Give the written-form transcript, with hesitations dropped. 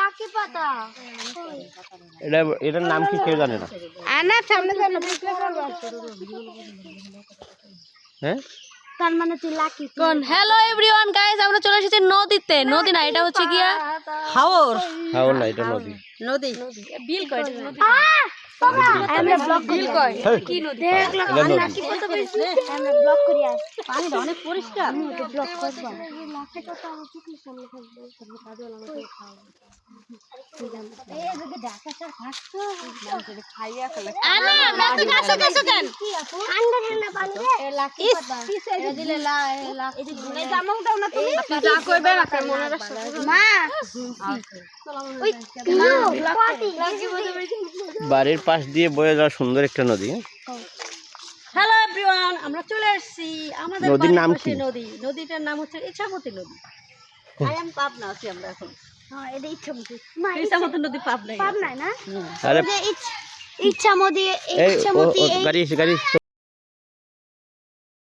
Lucky পাতা এটার নাম কি কেউ জানে না। সামনে হ্যাঁ তার মানে তুই লাকি কোন। হ্যালো এভরিওয়ান গাইস, আমরা চলে এসেছি নদীতে। নদী না, এটা হচ্ছে গিয়া হাওর। হাওর না, এটা নদী। নদী বিল কয় এটা নদী। আমরা ব্লক বিল কয় কি নদী দেখলা লাকি পাতা পাইছি। আমরা ব্লক করি আস পানিটা অনেক পরিষ্কার। আমি তো ব্লক করব। লাকি পাতা আমার চোখের সামনে থাকবে, তাহলে কাজল আমাকে খাওয়াবে। এই যদি ঢাকা স্যার ফাটতো মানুষের খাইয়া ফেলে। আনা লাকি গাছ কাছে কেন ঠান্ডা ঠান্ডা পানি রে লাকি পাতা এটা দিলে লাকি এই জামাটাও না তুমি যা কইবে না মনে রাখছো মা। ওই লাকি পাতা বাড়ির পাশ দিয়ে বয়ে যাওয়া সুন্দর একটা নদী। হ্যালো এভরিওয়ান, আমরা চলে এসেছি আমাদের নদীর নাম কি? নদী। নদীটার নাম হচ্ছে ইছামতি নদী। আই এম পাবনা আছি আমরা এখন। হ্যাঁ, এটা ইছামতি না, ইছামতি নদী পাবনায় না। আরে ইছামতি গাড়ি